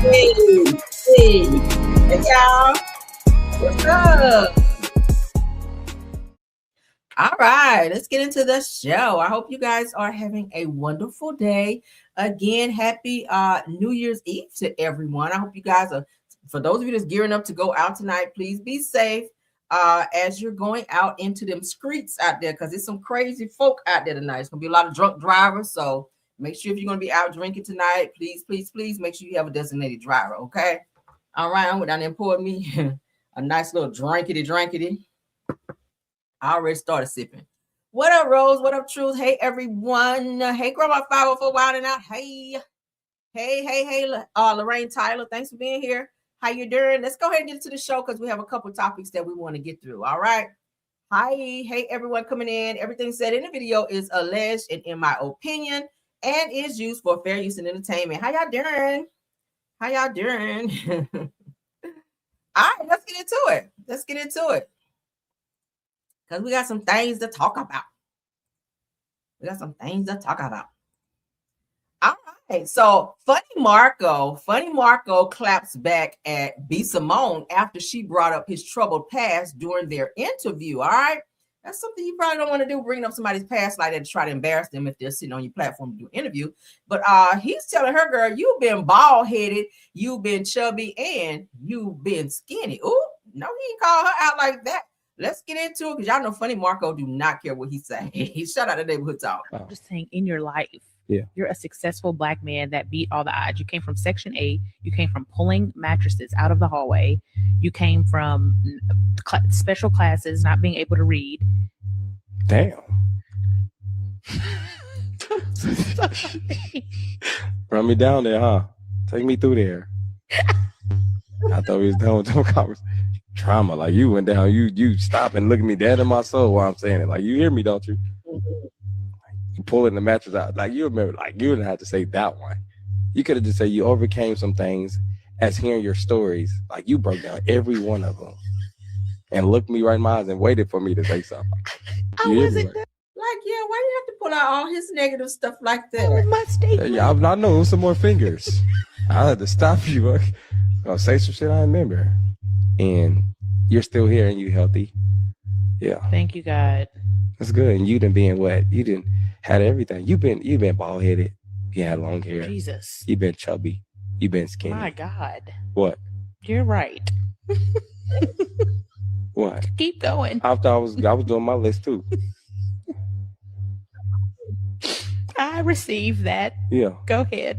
Hey, hey y'all, what's up? All right, let's get into the show. I hope you guys are having a wonderful day. Again, happy New Year's Eve to everyone. I hope you guys are, for those of you that's gearing up to go out tonight, please be safe as you're going out into them streets out there, because there's some crazy folk out there tonight. It's gonna be a lot of drunk drivers, so make sure if you're gonna be out drinking tonight, please, please, please make sure you have a designated driver. Okay. All right, I'm down there and poured me a nice little drinkity. I already started sipping. What up, Rose? What up, Truth? Hey, everyone. Hey, Grandma 504 Wild and Out. Hey, Lorraine Tyler. Thanks for being here. How you doing? Let's go ahead and get into the show because we have a couple topics that we want to get through. All right. Hi. Hey, everyone coming in. Everything said in the video is alleged and in my opinion and is used for fair use and entertainment. How y'all doing? All right, let's get into it. Because we got some things to talk about. All right. So Funny Marco claps back at B Simone after she brought up his troubled past during their interview. All right. That's something you probably don't want to do, bringing up somebody's past like that to try to embarrass them if they're sitting on your platform to do an interview. But he's telling her, girl, you've been bald-headed, you've been chubby, and you've been skinny. Ooh, no, he ain't call her out like that. Let's get into it because y'all know Funny Marco do not care what he say. He shut out the neighborhood talk. I'm just saying, in your life, you're a successful Black man that beat all the odds. You came from Section 8. You came from pulling mattresses out of the hallway. You came from special classes, not being able to read. Damn. Run me down there, huh? Take me through there. I thought we was done with them conversations. Trauma, like you went down, you stop and look at me dead in my soul while I'm saying it. Like, you hear me, don't you? You pulling the mattress out. Like, you remember, like, you didn't have to say that one. You could have just said you overcame some things as hearing your stories. Like, you broke down every one of them and looked me right in my eyes and waited for me to say something. I wasn't like, yeah, why do you have to pull out all his negative stuff like that? That was my statement. Yeah, I know, some more fingers. I had to stop you. I'm gonna say some shit I remember. And you're still here and you healthy. Yeah. Thank you, God. That's good. And you done being wet. You didn't had everything. You've been bald headed. You had long hair. Jesus. You've been chubby. You've been skinny. My God. What? You're right. What? Keep going. After I was doing my list too. I received that. Yeah. Go ahead.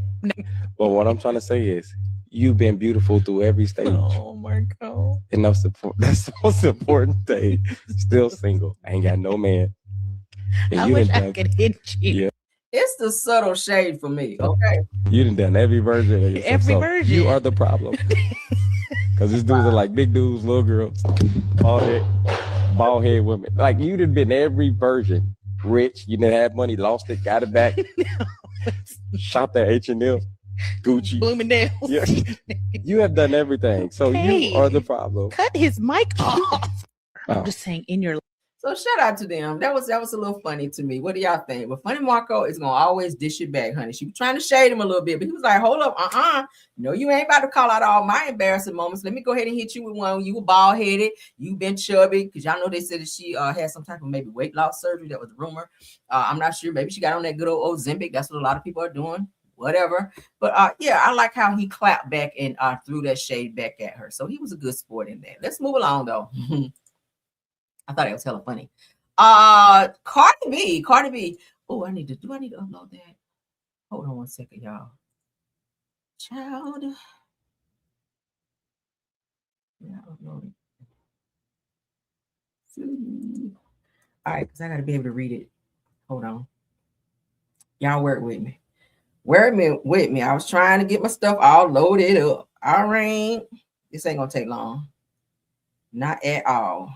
But what I'm trying to say is, you've been beautiful through every stage. Oh, Marco. And that's the most important thing. Still single. I ain't got no man. And I wish I could hit you. Yeah. It's the subtle shade for me, okay? You done done every version of yourself. Every version. You are the problem. Because these dudes are like big dudes, little girls, bald head women. Like, you done been every version. Rich, you didn't have money, lost it, got it back. Shopped at H&M. Gucci, Bloomingdale's. Yeah. You have done everything, so you are the problem. Cut his mic off. I'm just saying, in your. So shout out to them. That was a little funny to me. What do y'all think? But Funny Marco is gonna always dish it back, honey. She was trying to shade him a little bit, but he was like, "Hold up, no, you ain't about to call out all my embarrassing moments. Let me go ahead and hit you with one. You were bald headed. You've been chubby, because y'all know they said that she had some type of maybe weight loss surgery. That was a rumor. I'm not sure. Maybe she got on that good old Ozempic. That's what a lot of people are doing." Whatever. But yeah, I like how he clapped back and threw that shade back at her. So he was a good sport in that. Let's move along though. I thought it was hella funny. Cardi B. Oh, I need to upload that. Hold on one second, y'all. Child. Yeah, upload it. All right, because I gotta be able to read it. Hold on. Y'all work with me. With me. I was trying to get my stuff all loaded up. All right. This ain't gonna take long. Not at all.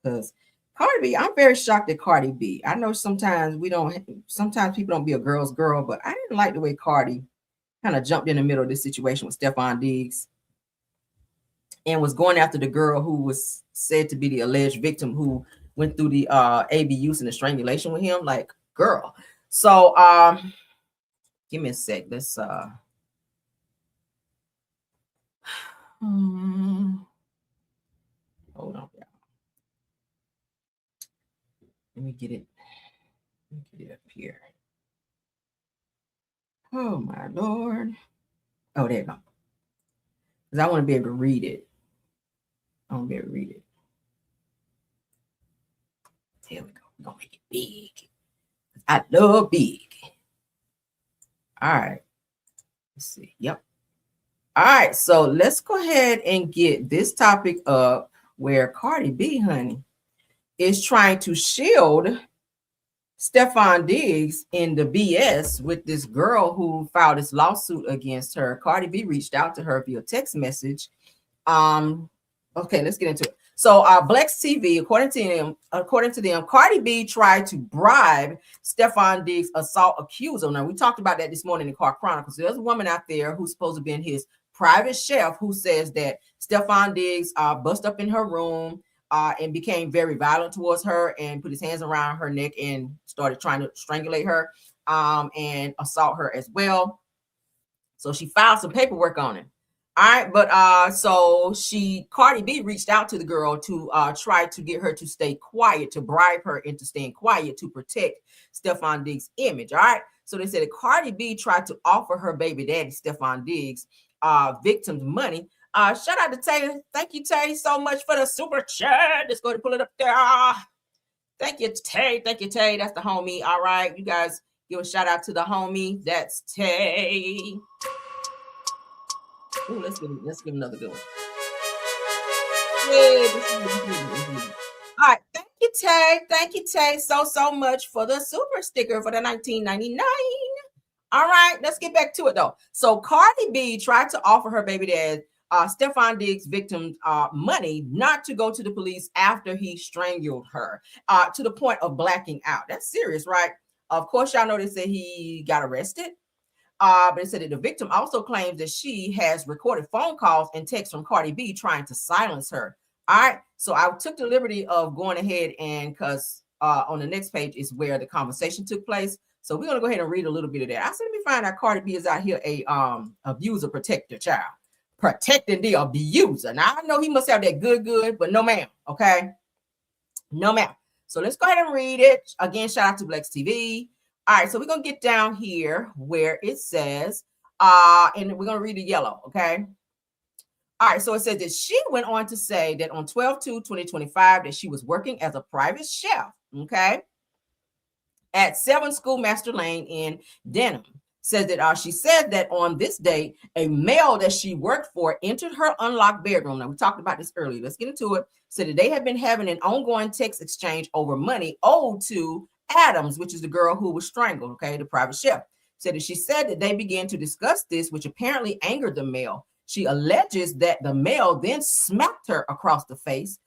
Because Cardi B, I'm very shocked at Cardi B. I know sometimes people don't be a girl's girl, but I didn't like the way Cardi kind of jumped in the middle of this situation with Stefon Diggs and was going after the girl who was said to be the alleged victim who went through the abuse and the strangulation with him. Like, girl. So give me a sec. Let's Hold on, y'all. Let me get it. Let me get it up here. Oh my Lord. Oh, there you go. Because I want to be able to read it. I want to be able to read it. There we go. We're going to make it big. I love big. All right. Let's see. Yep. All right. So let's go ahead and get this topic up where Cardi B, honey, is trying to shield Stefon Diggs in the BS with this girl who filed this lawsuit against her. Cardi B reached out to her via text message. Okay, let's get into it. So Blex TV, according to them, Cardi B tried to bribe Stefon Diggs' assault accuser. Now, we talked about that this morning in Car Chronicles. There's a woman out there who's supposed to be his private chef who says that Stefon Diggs bust up in her room and became very violent towards her and put his hands around her neck and started trying to strangulate her and assault her as well. So she filed some paperwork on him. All right, but so Cardi B reached out to the girl to try to get her to stay quiet, to bribe her into staying quiet to protect Stefon Diggs' image. All right, so they said that Cardi B tried to offer her baby daddy Stefon Diggs victims money. Shout out to Tay. Thank you, Tay, so much for the super chat. Let's go ahead and pull it up there. Thank you, Tay. Thank you, Tay. That's the homie. All right, you guys give a shout out to the homie. That's Tay. Ooh, let's give another good one. Yeah, all right, thank you, Tay. Thank you, Tay, so much for the super sticker for the $19.99. All right, let's get back to it though. So Cardi B tried to offer her baby dad Stefon Diggs' victims money not to go to the police after he strangled her to the point of blacking out. That's serious, right? Of course, y'all know they said he got arrested. But it said that the victim also claims that she has recorded phone calls and texts from Cardi B trying to silence her. All right. So I took the liberty of going ahead and because on the next page is where the conversation took place. So we're going to go ahead and read a little bit of that. I said, let me find out Cardi B is out here a abuser protector child. Protecting the abuser. Now, I know he must have that good, but no, ma'am. Okay. No, ma'am. So let's go ahead and read it. Again, shout out to Blex TV. All right, so we're going to get down here where it says, and we're going to read the yellow, okay? All right, so it says that she went on to say that on 12/2/2025 that she was working as a private chef, okay, at 7 Schoolmaster Lane in Denham. Says that she said that on this day, a male that she worked for entered her unlocked bedroom. Now, we talked about this earlier. Let's get into it. Said that they had been having an ongoing text exchange over money owed to Adams, which is the girl who was strangled, okay, the private chef. Said that she said that they began to discuss this, which apparently angered the male. She alleges that the male then smacked her across the face.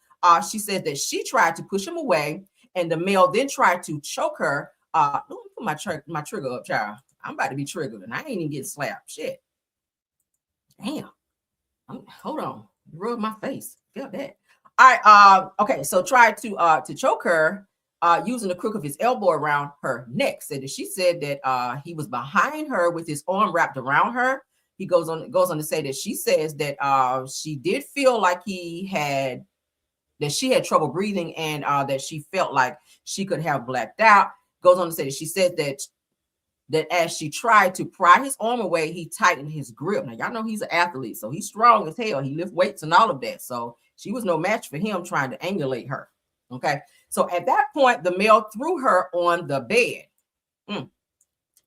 She said that she tried to push him away, and the male then tried to choke her. Let me put my trigger up, child. I'm about to be triggered, and I ain't even getting slapped. Shit. Damn. Hold on. Rub my face. Feel that. All right. Okay. So tried to choke her using the crook of his elbow around her neck. She said that he was behind her with his arm wrapped around her. He goes on to say that she says that she did feel like she had trouble breathing and that she felt like she could have blacked out. Goes on to say that she said that as she tried to pry his arm away, he tightened his grip. Now, y'all know he's an athlete, so he's strong as hell. He lifts weights and all of that. So she was no match for him trying to angulate her. Okay. So at that point, the male threw her on the bed.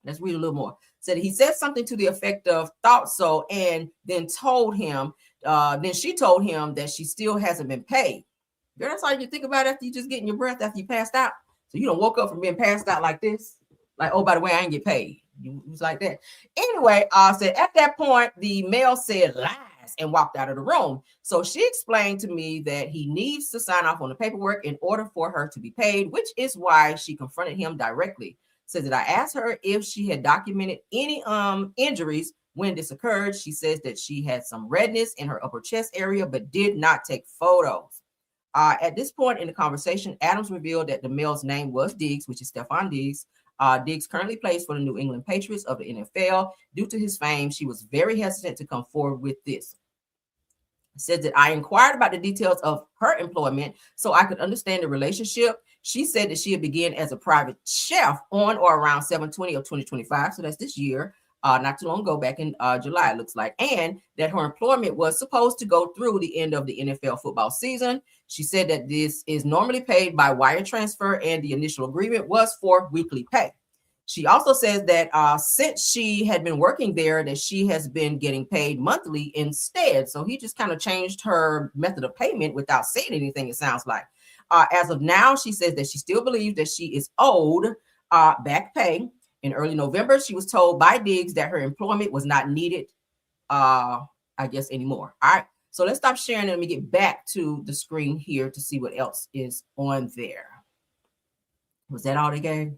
Let's read a little more. Said he said something to the effect of thought so, and then told him, then she told him that she still hasn't been paid. Girl, that's all you think about after you just getting your breath after you passed out. So you don't woke up from being passed out like this. Like, oh, by the way, I ain't get paid. It was like that. Anyway, said at that point, the male said lies and walked out of the room. So she explained to me that he needs to sign off on the paperwork in order for her to be paid, which is why she confronted him directly. Says that I asked her if she had documented any injuries when this occurred. She says that she had some redness in her upper chest area, but did not take photos. At this point in the conversation, Adams revealed that the male's name was Diggs, which is Stefon Diggs. Diggs currently plays for the New England Patriots of the NFL. Due to his fame, she was very hesitant to come forward with this. Says that I inquired about the details of her employment so I could understand the relationship. She said that she had begun as a private chef on or around 7/20 of 2025. So that's this year, not too long ago, back in July, it looks like. And that her employment was supposed to go through the end of the NFL football season. She said that this is normally paid by wire transfer and the initial agreement was for weekly pay. She also says that since she had been working there, that she has been getting paid monthly instead. So he just kind of changed her method of payment without saying anything, it sounds like. As of now, she says that she still believes that she is owed back pay. In early November, she was told by Diggs that her employment was not needed, I guess, anymore. All right. So let's stop sharing and let me get back to the screen here to see what else is on there. Was that all they gave?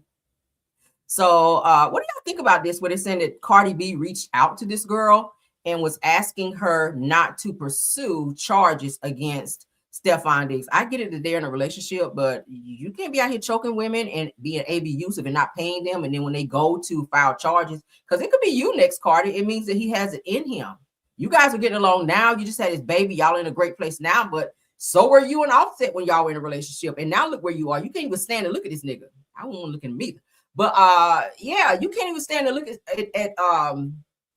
So what do y'all think about this? Where they're saying that Cardi B reached out to this girl and was asking her not to pursue charges against Stefon Diggs. I get it that they're in a relationship, but you can't be out here choking women and being abusive and not paying them. And then when they go to file charges, because it could be you next, Cardi, it means that he has it in him. You guys are getting along now. You just had his baby. Y'all in a great place now, but so were you and Offset when y'all were in a relationship. And now look where you are. You can't even stand and look at this nigga. I won't look at him either. But yeah, you can't even stand and look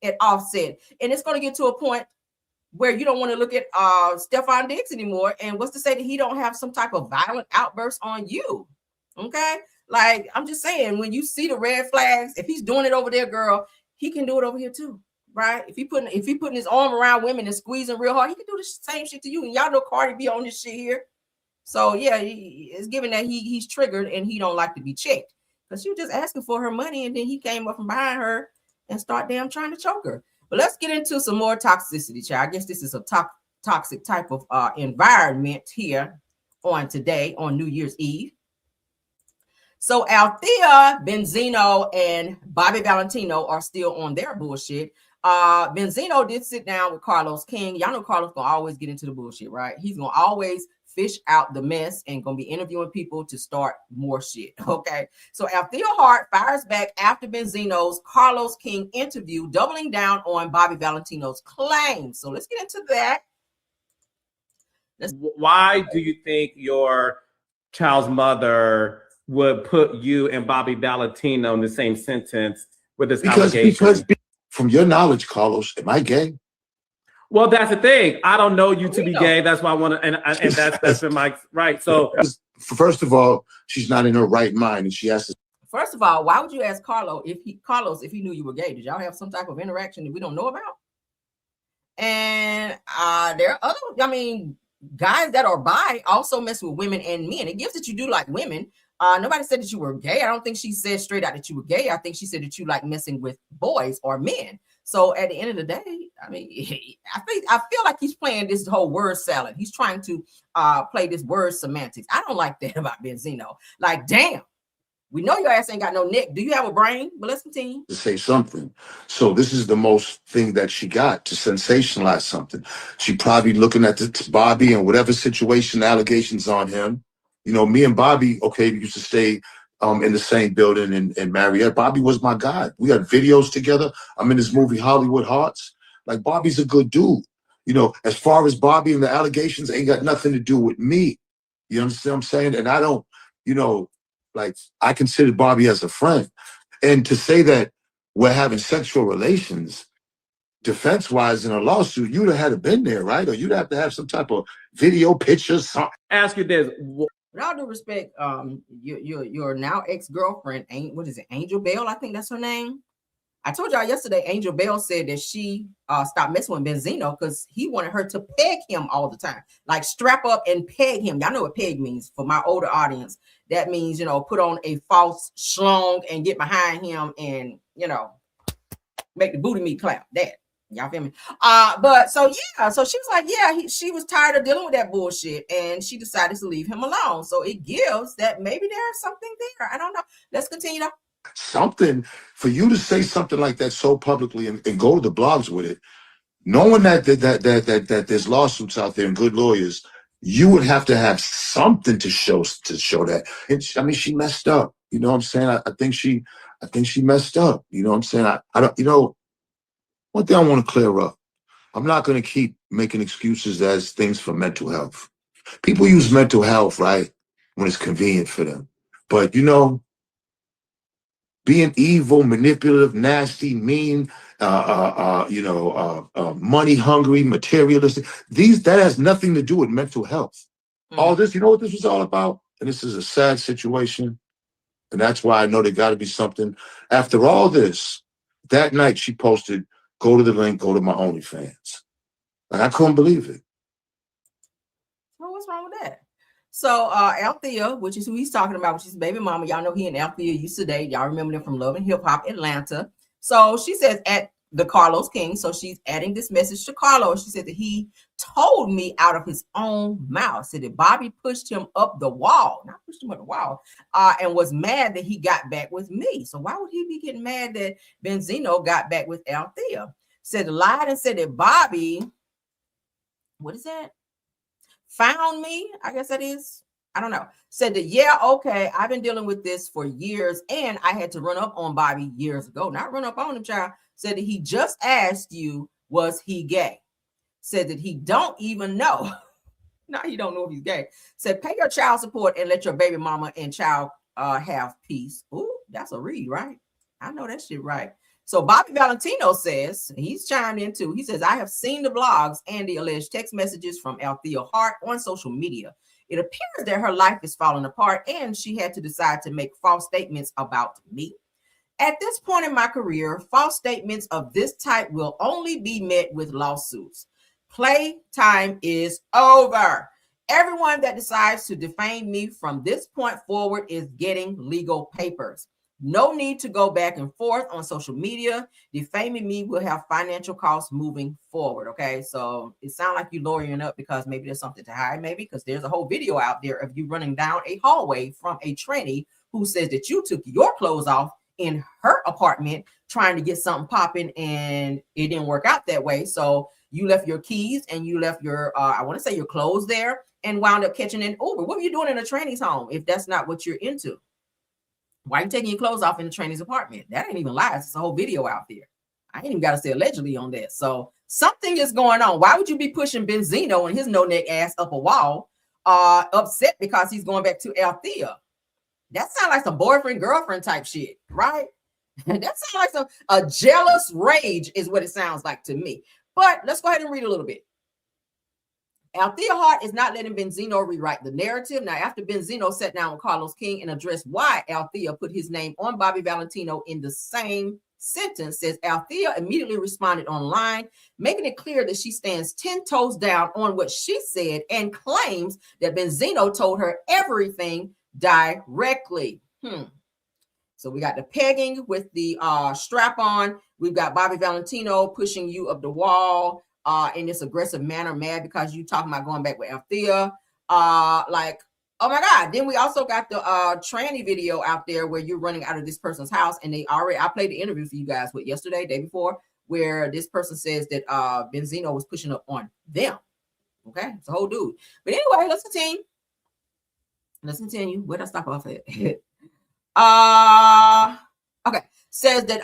at Offset. And it's going to get to a point where you don't want to look at Stefon Diggs anymore. And what's to say that he don't have some type of violent outburst on you? Okay? Like, I'm just saying, when you see the red flags, if he's doing it over there, girl, he can do it over here too. Right? If he putting his arm around women and squeezing real hard, he can do the same shit to you. And y'all know Cardi B on this shit here. So yeah, it's given that he's triggered and he don't like to be checked. Because she was just asking for her money, and then he came up from behind her and start damn trying to choke her. But let's get into some more toxicity, child. I guess this is a toxic type of environment here on today, on New Year's Eve. So Althea, Benzino, and Bobby Valentino are still on their bullshit. Benzino did sit down with Carlos King. Y'all know Carlos gonna always get into the bullshit, right? He's gonna always fish out the mess and gonna be interviewing people to start more shit. Okay, so Althea Hart fires back after Benzino's Carlos King interview, doubling down on Bobby Valentino's claims. So let's get into that. Why do you think your child's mother would put you and Bobby Valentino in the same sentence with this allegation? Because from your knowledge, Carlos, am I gay? Well, that's the thing. I don't know you to be gay. That's why I want to, and that's been my right. So, first of all, she's not in her right mind, and she has to. First of all, why would you ask Carlos if he knew you were gay? Did y'all have some type of interaction that we don't know about? And there are other, I mean, guys that are bi also mess with women and men. It gives that you do like women. Nobody said that you were gay. I don't think she said straight out that you were gay. I think she said that you like messing with boys or men. So at the end of the day, I mean, I feel like he's playing this whole word salad. He's trying to play this word semantics. I don't like that about Benzino. Like, damn, we know your ass ain't got no neck. Do you have a brain? But let's continue. To say something. So this is the most thing that she got to sensationalize something. She probably looking at the Bobby and whatever situation, allegations on him. You know, me and Bobby, okay, we used to stay in the same building in Marietta. Bobby was my guy. We had videos together. I'm in this movie, Hollywood Hearts. Like, Bobby's a good dude. You know, as far as Bobby and the allegations, ain't got nothing to do with me. You understand what I'm saying? And I don't, you know, like, I consider Bobby as a friend. And to say that we're having sexual relations, defense-wise in a lawsuit, you'd have had to been there, right? Or you'd have to have some type of video, pictures, something. Ask you this. With all due respect, your now ex-girlfriend, what is it, Angel Bell? I think that's her name. I told y'all yesterday, Angel Bell said that she stopped messing with Benzino because he wanted her to peg him all the time. Like, strap up and peg him. Y'all know what peg means. For my older audience, that means, you know, put on a false schlong and get behind him and, you know, make the booty meat clap. That. Y'all feel me? But so yeah, so she was like, yeah, she was tired of dealing with that bullshit, and she decided to leave him alone. So it gives that maybe there's something there. I don't know. Let's continue though. Something for you to say something like that so publicly and go to the blogs with it, knowing that there's lawsuits out there and good lawyers, you would have to have something to show that. And I mean, she messed up. You know what I'm saying? I think she messed up. You know what I'm saying? I don't. You know. One thing I want to clear up, I'm not going to keep making excuses as things for mental health. People use mental health, right, when it's convenient for them. But, you know, being evil, manipulative, nasty, mean, money hungry, materialistic, that has nothing to do with mental health. All this, you know what this was all about? And this is a sad situation. And that's why I know there got to be something. After all this, that night she posted, go to the link, go to my OnlyFans. And I couldn't believe it. Well, what's wrong with that? So Althea, which is who he's talking about, which is baby mama. Y'all know he and Althea used to date. Y'all remember them from Love and Hip Hop Atlanta. So she says at the Carlos King. So she's adding this message to Carlos. She said that he told me out of his own mouth. Said that Bobby pushed him up the wall. Not pushed him up the wall. And was mad that he got back with me. So why would he be getting mad that Benzino got back with Althea? Said lied and said that Bobby, what is that? Found me, I guess that is. I don't know. Said that, yeah, okay, I've been dealing with this for years, and I had to run up on Bobby years ago. Not run up on him, child. Said that he just asked you, was he gay? Said that he don't even know. No, he don't know if he's gay. Said, pay your child support and let your baby mama and child have peace. Ooh, that's a read, right? I know that shit right. So Bobby Valentino says, he's chimed in too. He says, I have seen the blogs and the alleged text messages from Althea Hart on social media. It appears that her life is falling apart and she had to decide to make false statements about me. At this point in my career, false statements of this type will only be met with lawsuits. Playtime is over. Everyone that decides to defame me from this point forward is getting legal papers. No need to go back and forth on social media. Defaming me will have financial costs moving forward. Okay, so it sounds like you're lawyering up because maybe there's something to hide, maybe because there's a whole video out there of you running down a hallway from a tranny who says that you took your clothes off in her apartment trying to get something popping and it didn't work out that way. So you left your keys and you left your, I want to say your clothes there and wound up catching an Uber. What were you doing in a tranny's home if that's not what you're into? Why are you taking your clothes off in the tranny's apartment? That ain't even lies. It's a whole video out there. I ain't even got to say allegedly on that. So something is going on. Why would you be pushing Benzino and his no-neck ass up a wall, upset because he's going back to Althea? That sounds like some boyfriend-girlfriend type shit, right? That sounds like a jealous rage is what it sounds like to me. But let's go ahead and read a little bit. Althea Hart is not letting Benzino rewrite the narrative. Now, after Benzino sat down with Carlos King and addressed why Althea put his name on Bobby Valentino in the same sentence, says Althea immediately responded online, making it clear that she stands 10 toes down on what she said and claims that Benzino told her everything directly. So we got the pegging with the strap on. We've got Bobby Valentino pushing you up the wall in this aggressive manner, mad because you talking about going back with Althea. Like, oh my God. Then we also got the tranny video out there where you're running out of this person's house. And I played the interview for you guys yesterday, day before, where this person says that Benzino was pushing up on them. Okay, it's a whole dude. But anyway, let's continue. Where did I stop off at? Okay. Says that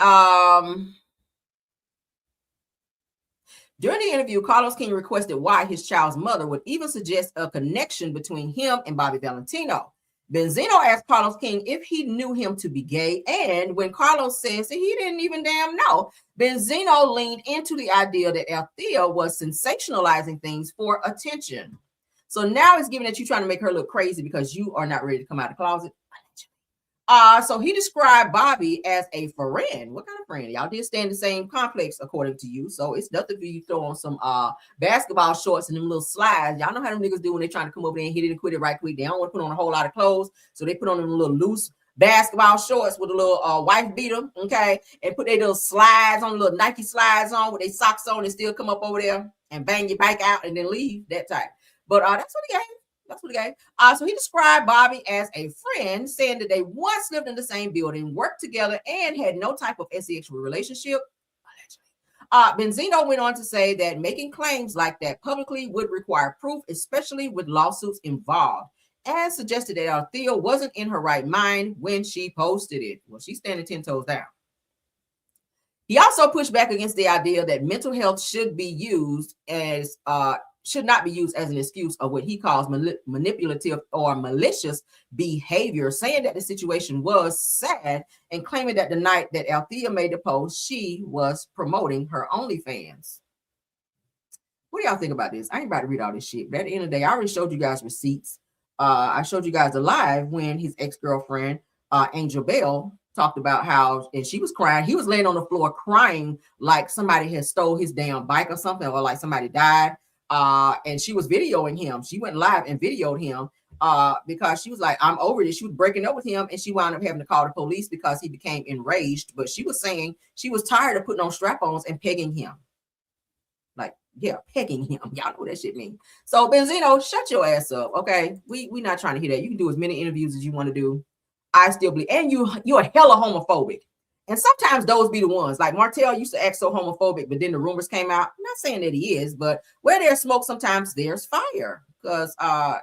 during the interview, Carlos King requested why his child's mother would even suggest a connection between him and Bobby Valentino. Benzino asked Carlos King if he knew him to be gay, and when Carlos says that he didn't even damn know, Benzino leaned into the idea that Althea was sensationalizing things for attention. So now it's given that you're trying to make her look crazy because you are not ready to come out of the closet. So he described Bobby as a friend. What kind of friend? Y'all did stay in the same complex, according to you. So it's nothing for you to throw on some basketball shorts and them little slides. Y'all know how them niggas do when they're trying to come over there and hit it and quit it right quick. They don't want to put on a whole lot of clothes. So they put on them little loose basketball shorts with a little wife beater, okay? And put their little slides on, little Nike slides on with their socks on and still come up over there and bang your bike out and then leave, that type. But that's what he gave. That's what he gave. So he described Bobby as a friend, saying that they once lived in the same building, worked together, and had no type of sexual relationship. Benzino went on to say that making claims like that publicly would require proof, especially with lawsuits involved, and suggested that Althea wasn't in her right mind when she posted it. Well, she's standing 10 toes down. He also pushed back against the idea that mental health should be used as should not be used as an excuse of what he calls manipulative or malicious behavior, saying that the situation was sad and claiming that the night that Althea made the post, she was promoting her OnlyFans. What do y'all think about this? I ain't about to read all this shit, but at the end of the day, I already showed you guys receipts. I showed you guys a live when his ex-girlfriend, Angel Bell, talked about how, and she was crying. He was laying on the floor crying like somebody had stole his damn bike or something, or like somebody died. And she was videoing him. She went live and videoed him because she was like, I'm over this. She was breaking up with him, and she wound up having to call the police because he became enraged. But she was saying she was tired of putting on strap-ons and pegging him. Like, yeah, pegging him. Y'all know what that shit means. So Benzino, shut your ass up, okay? We not trying to hear that. You can do as many interviews as you want to do. I still believe, and you're hella homophobic. And sometimes those be the ones. Like Martell used to act so homophobic, but then the rumors came out. I'm not saying that he is, but where there's smoke, sometimes there's fire. Because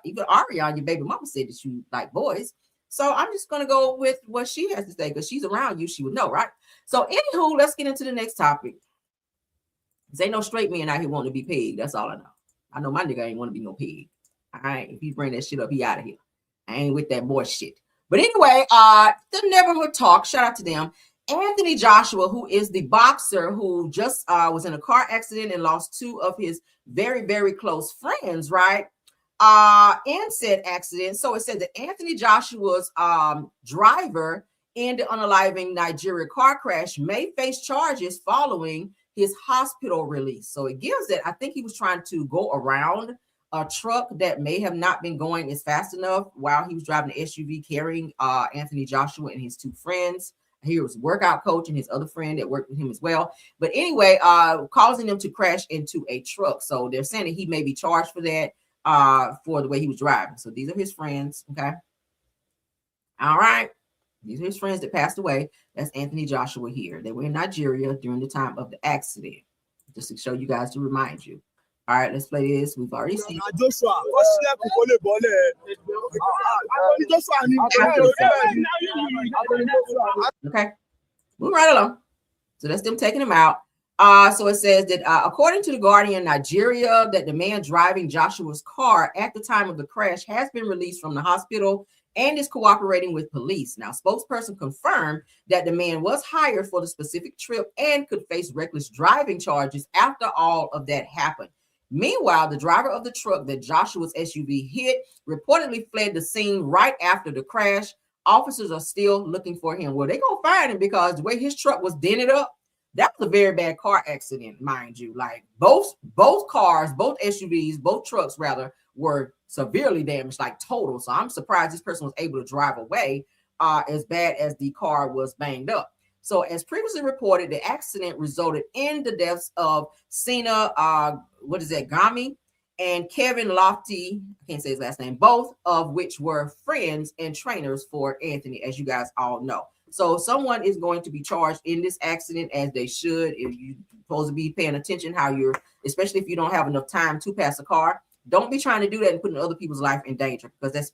even Ariana, your baby mama, said that you like boys. So I'm just gonna go with what she has to say because she's around you. She would know, right? So anywho, let's get into the next topic. There ain't no straight men out here wanting to be pegged. That's all I know. I know my nigga ain't want to be no pig. All right, if you bring that shit up, he out of here. I ain't with that boy shit. But anyway, the neighborhood talk. Shout out to them. Anthony Joshua, who is the boxer who just was in a car accident and lost two of his very, very close friends, right? In said accident. So it said that Anthony Joshua's driver in the unaliving Nigeria car crash may face charges following his hospital release. So it gives that I think he was trying to go around a truck that may have not been going as fast enough while he was driving the SUV carrying Anthony Joshua and his two friends. He was a workout coach and his other friend that worked with him as well. But anyway, causing them to crash into a truck. So they're saying that he may be charged for that, for the way he was driving. So these are his friends. Okay. All right. These are his friends that passed away. That's Anthony Joshua here. They were in Nigeria during the time of the accident. Just to show you guys, to remind you. All right, let's play this. We've already seen it. Okay, move right along. So that's them taking him out. So it says that according to the Guardian, Nigeria, that the man driving Joshua's car at the time of the crash has been released from the hospital and is cooperating with police. Now, spokesperson confirmed that the man was hired for the specific trip and could face reckless driving charges after all of that happened. Meanwhile, the driver of the truck that Joshua's SUV hit reportedly fled the scene right after the crash. Officers are still looking for him. Well, they're going to find him because the way his truck was dented up, that was a very bad car accident, mind you. Like both cars, both SUVs, both trucks rather, were severely damaged, like total. So I'm surprised this person was able to drive away as bad as the car was banged up. So as previously reported, the accident resulted in the deaths of Sina, Gami, and Kevin Lofty, I can't say his last name, both of which were friends and trainers for Anthony, as you guys all know. So someone is going to be charged in this accident, as they should. If you're supposed to be paying attention how you're, especially if you don't have enough time to pass a car, don't be trying to do that and putting other people's life in danger, because that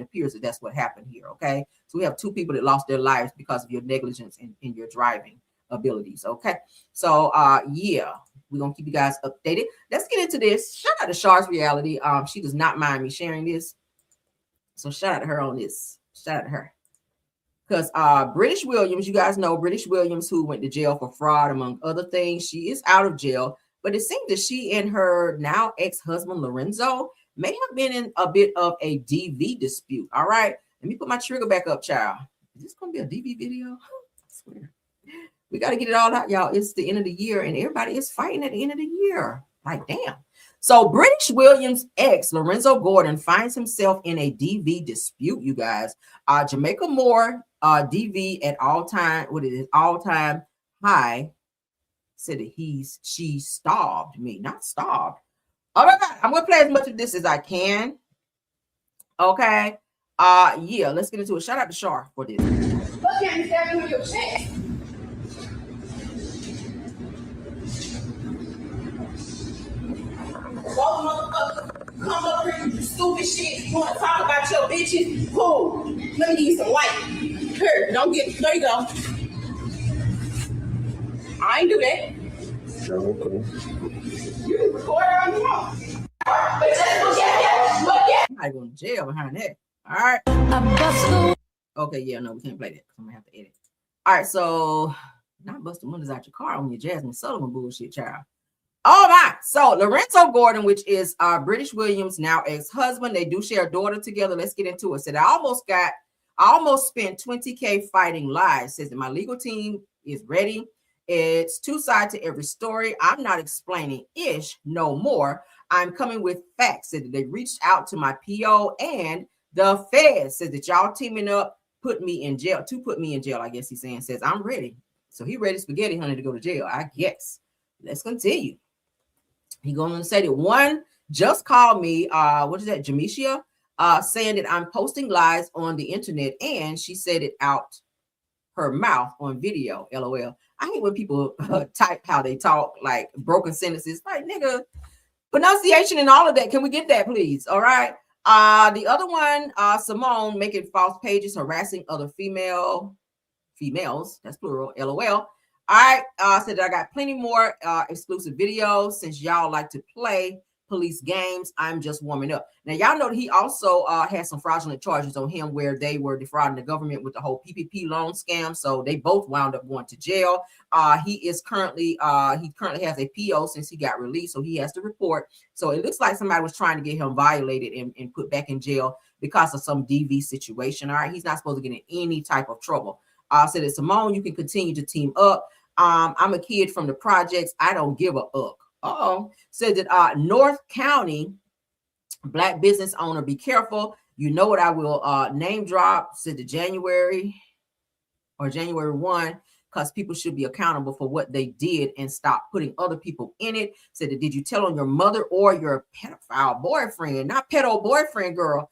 appears that that's what happened here. Okay, so we have two people that lost their lives because of your negligence in your driving abilities. Okay, so yeah, we're gonna keep you guys updated. Let's get into this. Shout out to Shar's Reality. She does not mind me sharing this, so shout out to her on this. Shout out to her. Because British Williams, you guys know British Williams, who went to jail for fraud, among other things. She is out of jail, but it seems that she and her now ex-husband, Lorenzo, may have been in a bit of a DV dispute. All right, let me put my trigger back up, child. Is this going to be a DV video? I swear. We got to get it all out, y'all. It's the end of the year, and everybody is fighting at the end of the year. Like, damn. So British Williams' ex, Lorenzo Gordon, finds himself in a DV dispute, you guys. Jamaica Moore, DV at all-time high, said that she starved me. Not starved. All right, I'm going to play as much of this as I can. Okay. Yeah, let's get into it. Shout out to Shar for this. Look at me stabbing on your chest. All the motherfuckers come up here and do stupid shit. You want to talk about your bitches? Cool. Let me give you some light. Here, there you go. All I ain't do that. Okay. You can record it on your phone. But just look at I might go to jail behind that. All right. Okay, yeah, no, we can't play that. I'm gonna have to edit. All right, so not busting windows out your car on your Jasmine Sullivan bullshit, child. All right, so Lorenzo Gordon, which is British Williams' now ex-husband, they do share a daughter together. Let's get into it. Said I almost spent 20K fighting lies. Says that my legal team is ready. It's two sides to every story. I'm not explaining ish no more. I'm coming with facts. Said that they reached out to my PO and the Fed. Says that y'all teaming up put me in jail. I guess he's saying. Says I'm ready. So he ready spaghetti honey to go to jail, I guess. Let's continue. He going to say that one just called me, what is that, Jamisha, saying that I'm posting lies on the internet, and she said it out her mouth on video, LOL. I hate when people type how they talk, like broken sentences, like nigga, pronunciation and all of that. Can we get that, please? All right. The other one, Simone, making false pages, harassing other females, that's plural, LOL. I said that I got plenty more exclusive videos since y'all like to play police games. I'm just warming up. Now, y'all know that he also had some fraudulent charges on him where they were defrauding the government with the whole PPP loan scam. So they both wound up going to jail. He currently has a PO since he got released. So he has to report. So it looks like somebody was trying to get him violated and put back in jail because of some DV situation. All right. He's not supposed to get in any type of trouble. Said that Simone, you can continue to team up. I'm a kid from the projects. I don't give a uck. Said that North County black business owner, be careful. You know what I will name drop. Said the January 1, because people should be accountable for what they did and stop putting other people in it. Said that did you tell on your mother or your pedophile boyfriend? Not pedo boyfriend, girl.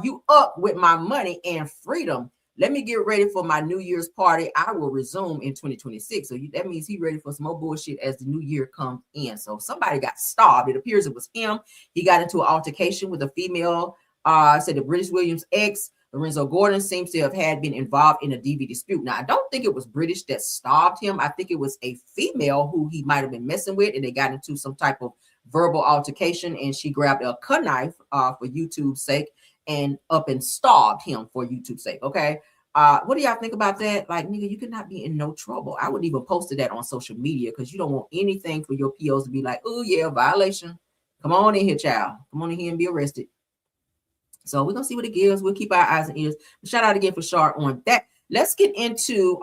You up with my money and freedom. Let me get ready for my New Year's party. I will resume in 2026. So that means he's ready for some more bullshit as the new year comes in. So somebody got starved. It appears it was him. He got into an altercation with a female. Said the British Williams ex, Lorenzo Gordon, seems to have been involved in a DV dispute. Now, I don't think it was British that starved him. I think it was a female who he might have been messing with, and they got into some type of verbal altercation, and she grabbed a cut knife for YouTube's sake and up and starved him for YouTube's sake. Okay. What do y'all think about that? Like, nigga, you could not be in no trouble. I wouldn't even post that on social media because you don't want anything for your POs to be like, oh yeah, violation. Come on in here, child. Come on in here and be arrested. So we're gonna see what it gives. We'll keep our eyes and ears. Shout out again for Char on that. Let's get into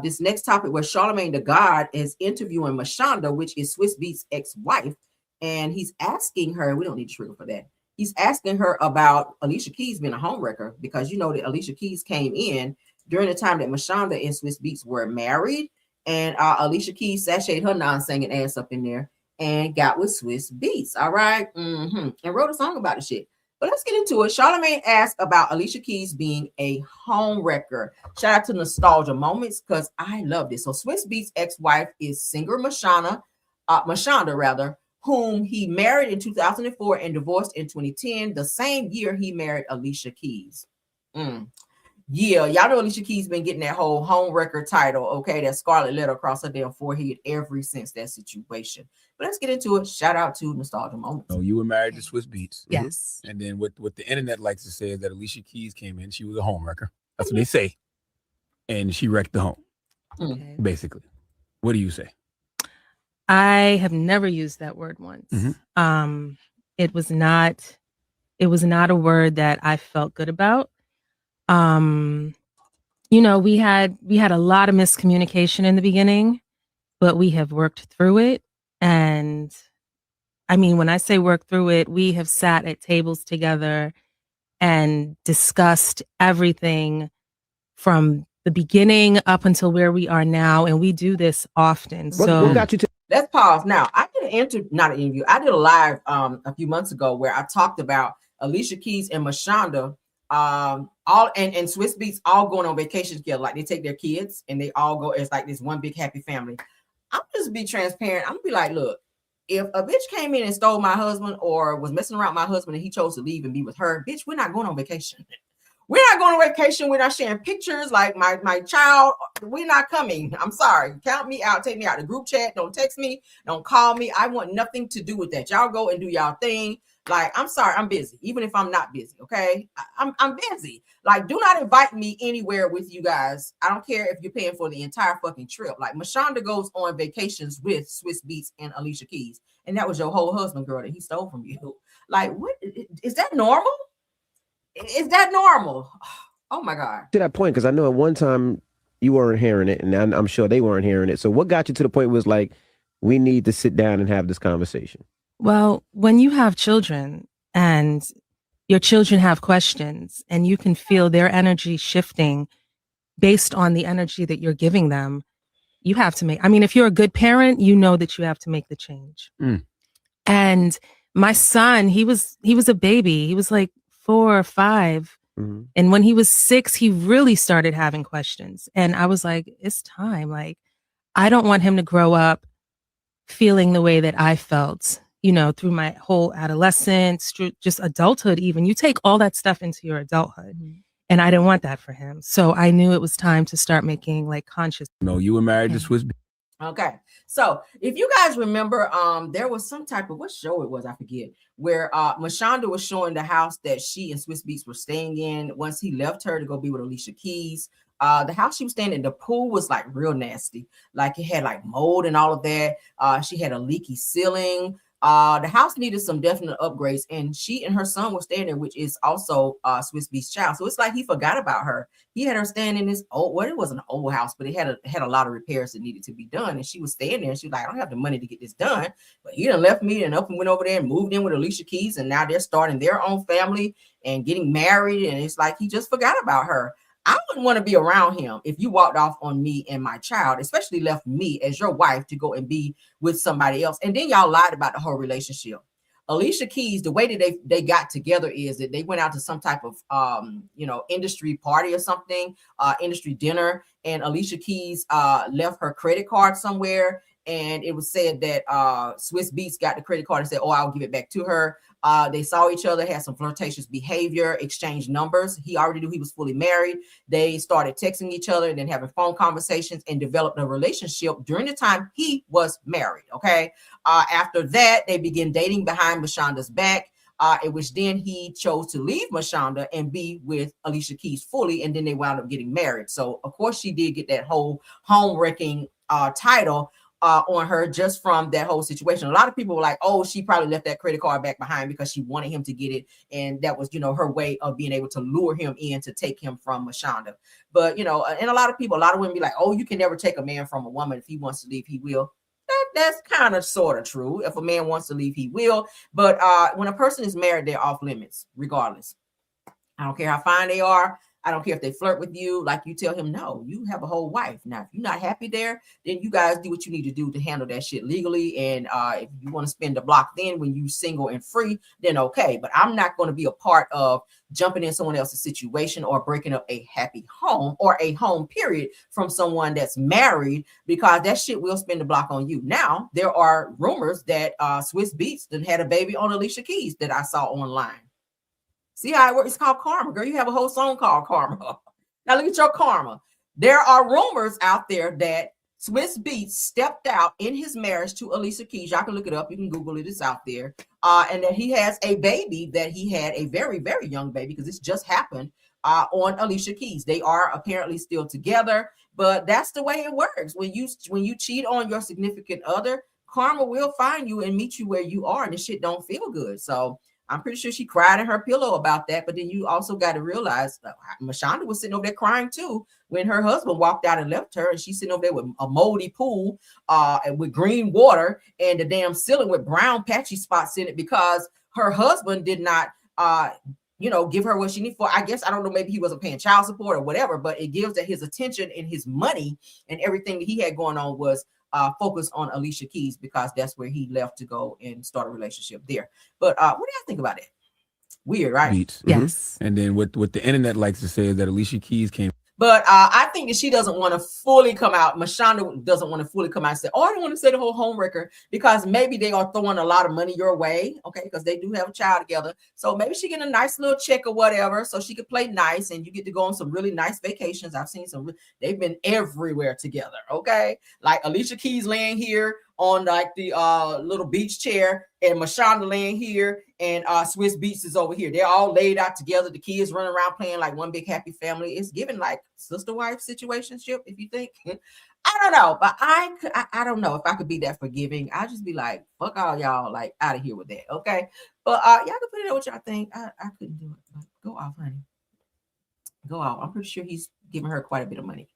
this next topic where Charlemagne the God is interviewing Mashanda, which is Swiss Beats' ex-wife, and he's asking her. We don't need to trigger for that. He's asking her about Alicia Keys being a homewrecker because you know that Alicia Keys came in during the time that Mashanda and Swiss Beats were married, and Alicia Keys sashayed her non-singing ass up in there and got with Swiss Beats. All right, and wrote a song about the shit. But let's get into it. Charlemagne asked about Alicia Keys being a homewrecker. Shout out to Nostalgia Moments because I love this. So Swiss Beats' ex-wife is singer Mashanda, whom he married in 2004 and divorced in 2010, the same year he married Alicia Keys. Yeah, y'all know Alicia Keys been getting that whole homewrecker title, okay? That scarlet letter across her damn forehead ever since that situation. But let's get into it. Shout out to Nostalgia Moments. Oh, you were married to Swiss Beats. Yes. And then what the internet likes to say is that Alicia Keys came in, she was a homewrecker. That's what they say. And she wrecked the home, basically. What do you say? I have never used that word once. It was not a word that I felt good about. You know, we had a lot of miscommunication in the beginning, but we have worked through it. And I mean, when I say work through it, we have sat at tables together and discussed everything from the beginning up until where we are now. And we do this often. So What got you to Let's pause. Now, I did I did a live a few months ago where I talked about Alicia Keys and Mashanda, all and Swiss Beats all going on vacation together. Like they take their kids and they all go. It's like this one big happy family. I'm just be transparent. I'm gonna be like, look, if a bitch came in and stole my husband or was messing around with my husband and he chose to leave and be with her, bitch, we're not going on vacation. We're not going on vacation. We're not sharing pictures. Like my child, we're not coming. I'm sorry. Count me out. Take me out of the group chat. Don't text me. Don't call me. I want nothing to do with that. Y'all go and do y'all thing. Like, I'm sorry, I'm busy. Even if I'm not busy, okay? I'm busy. Like, do not invite me anywhere with you guys. I don't care if you're paying for the entire fucking trip. Like, Mashonda goes on vacations with Swiss Beats and Alicia Keys. And that was your whole husband, girl, that he stole from you. Like, what? Is that normal? Is that normal? Oh, my God. To that point, because I know at one time you weren't hearing it, and I'm sure they weren't hearing it. So what got you to the point was like, we need to sit down and have this conversation? Well, when you have children and your children have questions and you can feel their energy shifting based on the energy that you're giving them, you have to make, I mean, if you're a good parent, you know that you have to make the change. And my son, he was a baby. He was like 4 or 5. And when he was 6, he really started having questions. And I was like, it's time. Like, I don't want him to grow up feeling the way that I felt, you know, through my whole adolescence, just adulthood even. You take all that stuff into your adulthood. And I didn't want that for him. So I knew it was time to start making like conscious. No, you were married to Swiss. Okay. So if you guys remember, there was some type of, what show it was, I forget, where Mashonda was showing the house that she and Swiss Beats were staying in once he left her to go be with Alicia Keys. The house she was staying in, the pool was like real nasty. Like it had like mold and all of that. She had a leaky ceiling. The house needed some definite upgrades, and she and her son were staying there, which is also Swiss Beats' child. So it's like he forgot about her. He had her staying in this old, well, it wasn't an old house, but it had a lot of repairs that needed to be done. And she was staying there, and she was like, I don't have the money to get this done. But he done left me and up and went over there and moved in with Alicia Keys, and now they're starting their own family and getting married. And it's like he just forgot about her. I wouldn't want to be around him if you walked off on me and my child, especially left me as your wife to go and be with somebody else. And then y'all lied about the whole relationship. Alicia Keys, the way that they got together is that they went out to some type of industry party or something, industry dinner, and Alicia Keys left her credit card somewhere, and it was said that Swiss Beats got the credit card and said, oh, I'll give it back to her. They saw each other, had some flirtatious behavior, exchanged numbers. He already knew he was fully married. They started texting each other and then having phone conversations and developed a relationship during the time he was married. Okay. After that, they began dating behind Mashonda's back, in which then he chose to leave Mashonda and be with Alicia Keys fully. And then they wound up getting married. So of course she did get that whole home wrecking title on her just from that whole situation. A lot of people were like, oh, she probably left that credit card back behind because she wanted him to get it. And that was, her way of being able to lure him in to take him from Mashonda. But, and a lot of women be like, oh, you can never take a man from a woman. If he wants to leave, he will. That's kind of sort of true. If a man wants to leave, he will. But when a person is married, they're off limits, regardless. I don't care how fine they are. I don't care if they flirt with you. Like, you tell him, no, you have a whole wife. Now, if you're not happy there, then you guys do what you need to do to handle that shit legally. And if you want to spend the block then when you single and free, then okay. But I'm not going to be a part of jumping in someone else's situation or breaking up a happy home or a home period from someone that's married, because that shit will spend the block on you. Now, there are rumors that Swiss Beats done had a baby on Alicia Keys that I saw online. See how it works? It's called karma, girl. You have a whole song called Karma. Now look at your karma. There are rumors out there that Swiss Beats stepped out in his marriage to Alicia Keys. Y'all can look it up. You can Google it. It's out there. And that he has a baby, that he had a very, very young baby, because this just happened on Alicia Keys. They are apparently still together, but that's the way it works. When you cheat on your significant other, karma will find you and meet you where you are, and this shit don't feel good. So I'm pretty sure she cried in her pillow about that. But then you also got to realize Mashonda was sitting over there crying too when her husband walked out and left her, and she's sitting over there with a moldy pool with green water and the damn ceiling with brown patchy spots in it because her husband did not give her what she needed for. I guess, I don't know, maybe he wasn't paying child support or whatever, but it gives that his attention and his money and everything that he had going on was focus on Alicia Keys, because that's where he left to go and start a relationship there. But what do y'all think about it? Weird, right? Beats. Yes. And then what the internet likes to say is that Alicia Keys came. But I think that she doesn't want to fully come out. Mashonda doesn't want to fully come out and say, oh, I don't want to say the whole homewrecker, because maybe they are throwing a lot of money your way, okay, because they do have a child together. So maybe she get a nice little check or whatever, so she could play nice, and you get to go on some really nice vacations. I've seen some, they've been everywhere together, okay? Like Alicia Keys laying here on like the little beach chair, and Mashonda laying here, and Swiss Beats is over here. They're all laid out together. The kids running around playing like one big happy family. It's giving like sister wife situationship, if you think. I don't know, but I don't know if I could be that forgiving. I'd just be like, fuck all y'all, like out of here with that, okay? But y'all can put it in what y'all think. I couldn't do it. But go off, honey. Go off. I'm pretty sure he's giving her quite a bit of money.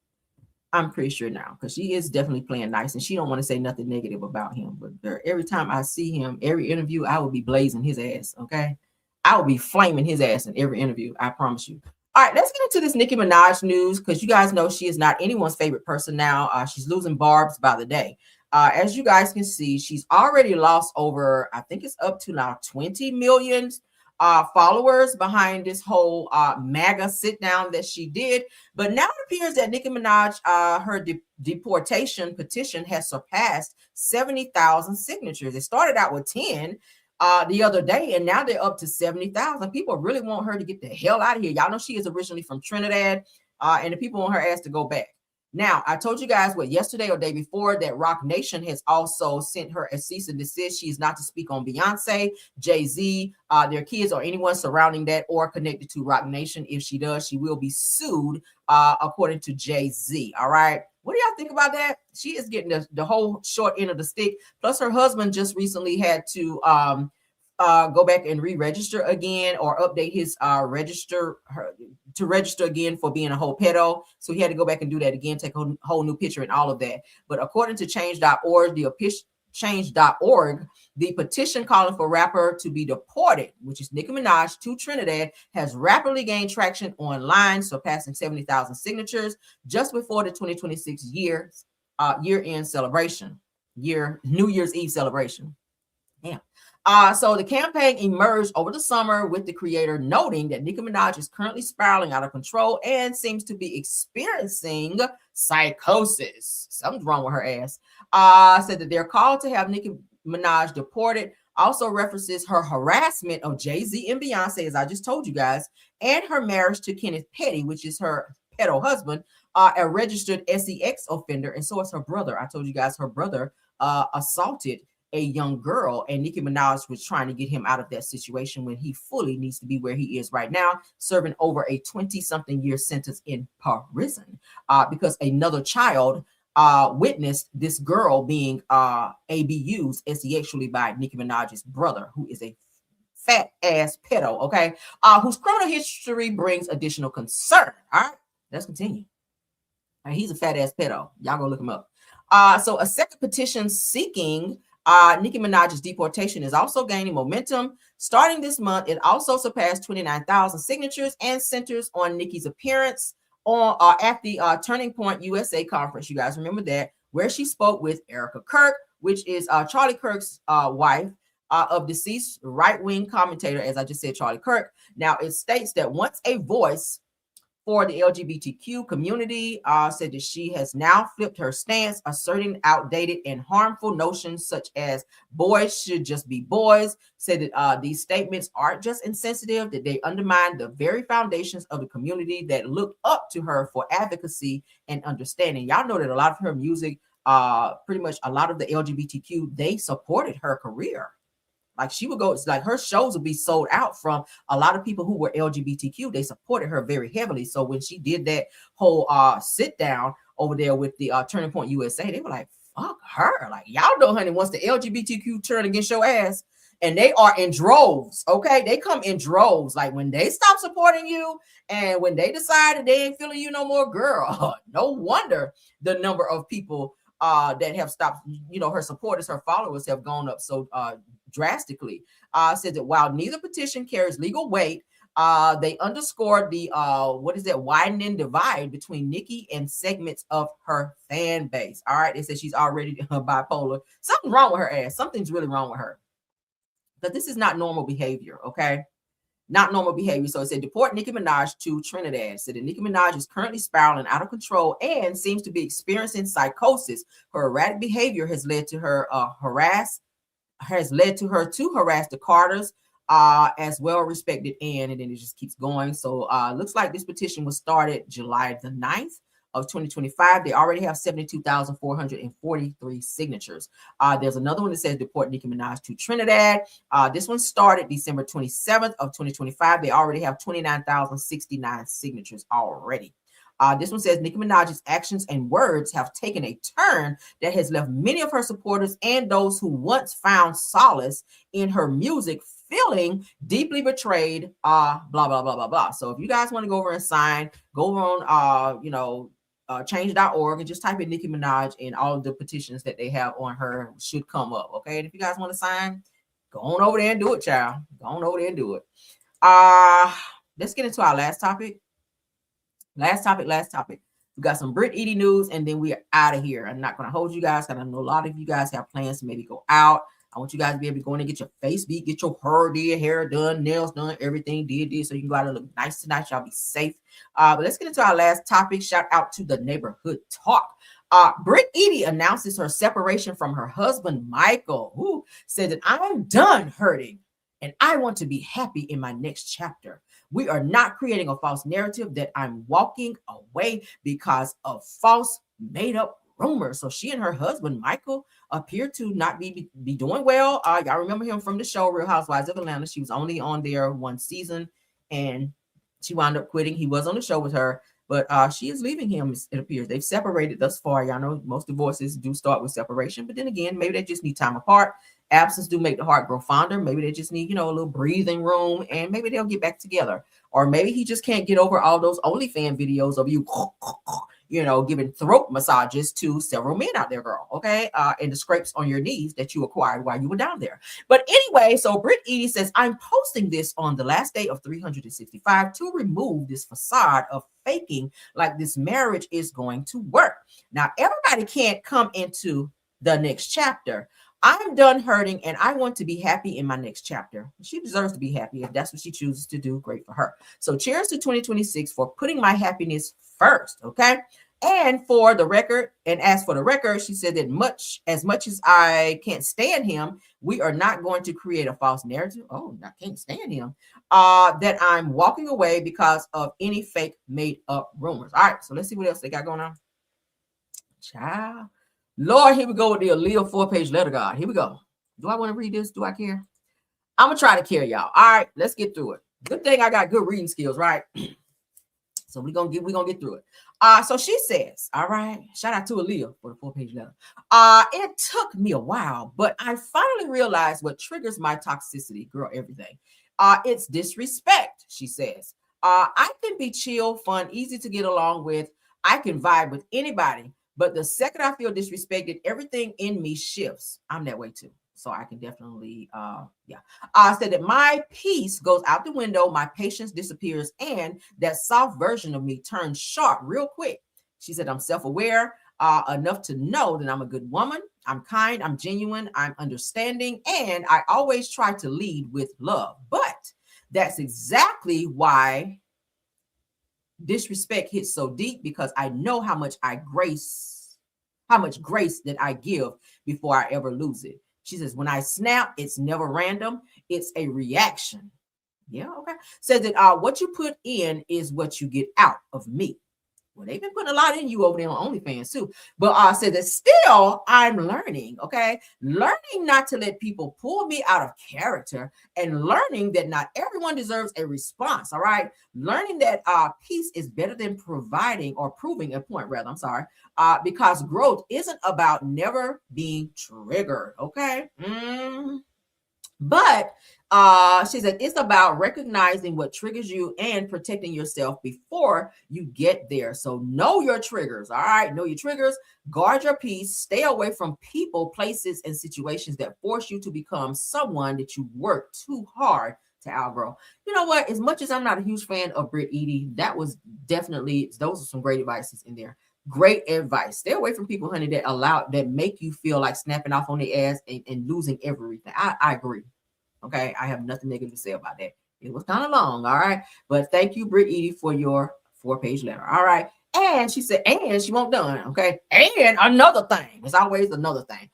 I'm pretty sure now, because she is definitely playing nice, and she don't want to say nothing negative about him. But every time I see him, every interview, I will be blazing his ass, okay? I will be flaming his ass in every interview, I promise you. All right, let's get into this Nicki Minaj news, because you guys know she is not anyone's favorite person now. She's losing barbs by the day. As you guys can see, she's already lost over, I think it's up to now 20 million followers behind this whole MAGA sit down that she did. But now it appears that Nicki Minaj, her deportation petition has surpassed 70,000 signatures. It started out with 10 the other day, and now they're up to 70,000. People really want her to get the hell out of here. Y'all know she is originally from Trinidad, and the people want her ass to go back. Now, I told you guys yesterday or day before that Roc Nation has also sent her a cease and desist. She is not to speak on Beyonce, Jay-Z, their kids, or anyone surrounding that or connected to Roc Nation. If she does, she will be sued according to Jay-Z. All right. What do y'all think about that? She is getting the whole short end of the stick. Plus, her husband just recently had to go back and re-register again, or update his register again for being a whole pedo. So he had to go back and do that again, take a whole new picture and all of that. But according to change.org, the petition calling for rapper to be deported, which is Nicki Minaj, to Trinidad, has rapidly gained traction online, surpassing 70,000 signatures just before the 2026 year-end celebration, New Year's Eve celebration. Damn. So the campaign emerged over the summer, with the creator noting that Nicki Minaj is currently spiraling out of control and seems to be experiencing psychosis. Something's wrong with her ass. Said that they're called to have Nicki Minaj deported. Also references her harassment of Jay-Z and Beyonce, as I just told you guys, and her marriage to Kenneth Petty, which is her pedo husband, a registered sex offender, and so is her brother. I told you guys her brother assaulted a young girl, and Nicki Minaj was trying to get him out of that situation when he fully needs to be where he is right now, serving over a 20-something year sentence in prison because another child witnessed this girl being abused sexually by Nicki Minaj's brother, who is a fat ass pedo, okay, whose criminal history brings additional concern. All right, let's continue. All right, he's a fat ass pedo. Y'all go look him up. So a second petition seeking Nicki Minaj's deportation is also gaining momentum. Starting this month, it also surpassed 29,000 signatures and centers on Nicki's appearance on at the Turning Point USA conference. You guys remember that, where she spoke with Erica Kirk, which is Charlie Kirk's wife, of deceased right-wing commentator, as I just said, Charlie Kirk. Now, it states that once a voice for the LGBTQ community, said that she has now flipped her stance, asserting outdated and harmful notions such as boys should just be boys. Said that these statements aren't just insensitive, that they undermine the very foundations of the community that looked up to her for advocacy and understanding. Y'all know that a lot of her music, pretty much a lot of the LGBTQ, they supported her career. Like she would go, it's like her shows would be sold out from a lot of people who were LGBTQ. They supported her very heavily. So when she did that whole sit down over there with the Turning Point USA, they were like, fuck her. Like, y'all know, honey, once the LGBTQ turn against your ass, and they are in droves, okay? They come in droves. Like when they stop supporting you and when they decide that they ain't feeling you no more, girl, no wonder the number of people that have stopped, you know, her supporters, her followers have gone up so drastically. Said that while neither petition carries legal weight, they underscored the widening divide between Nicki and segments of her fan base. All right, they said she's already bipolar. Something's wrong with her ass. Something's really wrong with her. But this is not normal behavior, okay? not normal behavior. So it said deport Nicki Minaj to Trinidad. It said that Nicki Minaj is currently spiraling out of control and seems to be experiencing psychosis. Her erratic behavior has led to her to harass the Carters, as well respected Ann, and then it just keeps going. So looks like this petition was started July the 9th of 2025. They already have 72,443 signatures. There's another one that says deport Nicki Minaj to Trinidad. This one started December 27th of 2025. They already have 29,069 signatures already. This one says Nicki Minaj's actions and words have taken a turn that has left many of her supporters and those who once found solace in her music feeling deeply betrayed, blah, blah, blah, blah, blah. So if you guys want to go over and sign, go over on, change.org and just type in Nicki Minaj, and all of the petitions that they have on her should come up. Okay. And if you guys want to sign, go on over there and do it, child. Go on over there and do it. Let's get into our last topic. Last topic. We got some Britt Edie news, and then we are out of here. I'm not going to hold you guys because I know a lot of you guys have plans to maybe go out. I want you guys to be able to go in and get your face beat, get your hair done, nails done, everything did, so you can go out and look nice tonight. Y'all be safe. But let's get into our last topic. Shout out to the neighborhood talk. Britt Edie announces her separation from her husband, Michael, who said that I'm done hurting and I want to be happy in my next chapter. We are not creating a false narrative that I'm walking away because of false made up rumors. So she and her husband, Michael, appear to not be doing well. Y'all remember him from the show Real Housewives of Atlanta. She was only on there one season and she wound up quitting. He was on the show with her, but she is leaving him, it appears. They've separated thus far. Y'all know most divorces do start with separation, but then again, maybe they just need time apart. Absence do make the heart grow fonder. Maybe they just need, a little breathing room, and maybe they'll get back together. Or maybe he just can't get over all those OnlyFans videos of you, giving throat massages to several men out there, girl. Okay. And the scrapes on your knees that you acquired while you were down there. But anyway, so Britt Edie says, I'm posting this on the last day of 365 to remove this facade of faking like this marriage is going to work. Now, everybody can't come into the next chapter. I'm done hurting and I want to be happy in my next chapter. She deserves to be happy. If that's what she chooses to do, great for her. So cheers to 2026 for putting my happiness first. Okay. And for the record, she said that much as I can't stand him, we are not going to create a false narrative. Oh, I can't stand him. That I'm walking away because of any fake made up rumors. All right. So let's see what else they got going on. Child. Lord, here we go with the Aaliyah 4-page letter, God. Here we go. Do I want to read this? Do I care? I'm going to try to care, y'all. All right, let's get through it. Good thing I got good reading skills, right? So we're gonna get through it. So she says, all right, shout out to Aaliyah for the 4-page letter. It took me a while, but I finally realized what triggers my toxicity. Girl, everything. It's disrespect, she says. I can be chill, fun, easy to get along with. I can vibe with anybody. But the second I feel disrespected, everything in me shifts. I'm that way too. So I can definitely, I said that my peace goes out the window, my patience disappears, and that soft version of me turns sharp real quick. She said, I'm self-aware enough to know that I'm a good woman. I'm kind, I'm genuine, I'm understanding, and I always try to lead with love. But that's exactly why disrespect hits so deep, because I know how much grace that I give before I ever lose it. She says, when I snap, it's never random. It's a reaction. Yeah, okay. Says that what you put in is what you get out of me. Well, they've been putting a lot in you over there on OnlyFans too. But said that still I'm learning, okay? Learning not to let people pull me out of character, and learning that not everyone deserves a response, all right? Learning that peace is better than providing or proving a point, rather, because growth isn't about never being triggered, okay? But she said it's about recognizing what triggers you and protecting yourself before you get there. So know your triggers. All right. Know your triggers, guard your peace, stay away from people, places, and situations that force you to become someone that you work too hard to outgrow. You know what? As much as I'm not a huge fan of Britt Edie, those are some great advices in there. Great advice. Stay away from people, honey, that make you feel like snapping off on the ass and losing everything. I agree. Okay. I have nothing negative to say about that. It was kind of long, all right. But thank you, Britt Edie, for your 4-page letter. All right. And she said, and she won't done. Okay. And another thing. There's always another thing.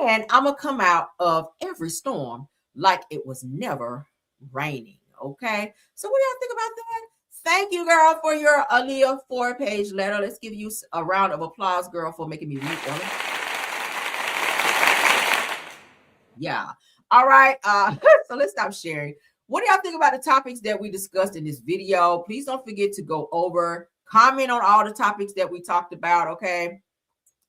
And I'm gonna come out of every storm like it was never raining. Okay. So what do y'all think about that? Thank you, girl, for your Aaliyah 4-page letter. Let's give you a round of applause, girl, for making me read on it. Yeah. All right. So let's stop sharing. What do y'all think about the topics that we discussed in this video? Please don't forget to go over, comment on all the topics that we talked about, okay?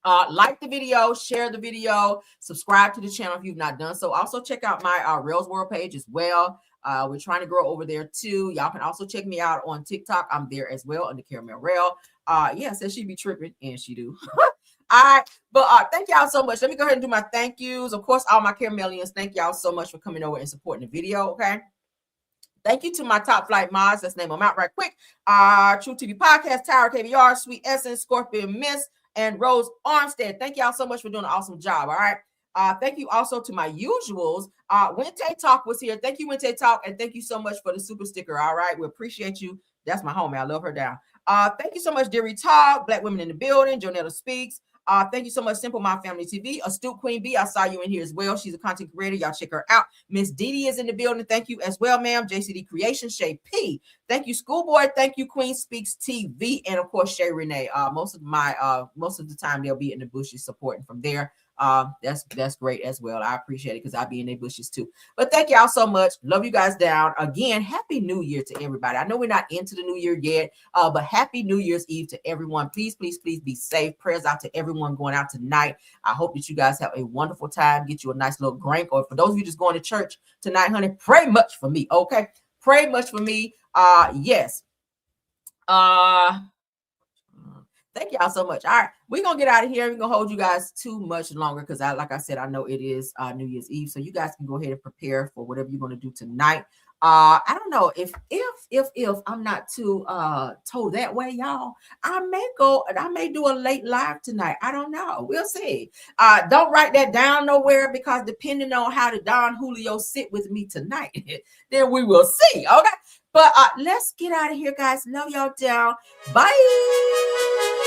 Like the video, share the video, subscribe to the channel if you've not done so. Also, check out my Rails World page as well. We're trying to grow over there too. Y'all can also check me out on TikTok. I'm there as well under Caramel Rail. Yeah, says she be tripping, and she do. All right, but thank y'all so much. Let me go ahead and do my thank yous. Of course, all my Caramelians, thank y'all so much for coming over and supporting the video, okay? Thank you to my top flight mods. Let's name them out right quick. True TV Podcast, Tower KVR, Sweet Essence, Scorpion Miss, and Rose Armstead. Thank y'all so much for doing an awesome job, all right? Thank you also to my usuals. Wente Talk was here. Thank you, Wente Talk, and thank you so much for the super sticker, all right? We appreciate you. That's my homie. I love her down. Thank you so much, Deary Talk, Black Women in the Building, Jonetta Speaks. Thank you so much, Simple My Family TV. Astute Queen B, I saw you in here as well. She's a content creator. Y'all check her out. Miss Dee is in the building. Thank you as well, ma'am. JCD Creation, Shay P. Thank you, Schoolboy. Thank you, Queen Speaks TV, and of course, Shay Renee. Most of the time they'll be in the bushes supporting from there. That's great as well. I appreciate it because I'll be in their bushes too. But thank y'all so much. Love you guys down. Again, happy New Year to everybody. I know we're not into the new year yet, but happy New Year's Eve to everyone. Please, please, please be safe. Prayers out to everyone going out tonight. I hope that you guys have a wonderful time. Get you a nice little drink, or for those of you just going to church tonight, honey, pray much for me. Okay, pray much for me. Yes. Thank y'all so much. All right, we're gonna get out of here. We're gonna hold you guys too much longer because like I said, I know it is New Year's Eve, so you guys can go ahead and prepare for whatever you're gonna do tonight. I don't know if I'm not too told that way, y'all. I may do a late live tonight. I don't know. We'll see. Don't write that down nowhere because depending on how the Don Julio sit with me tonight, then we will see. Okay. But let's get out of here, guys. Love y'all down. Bye.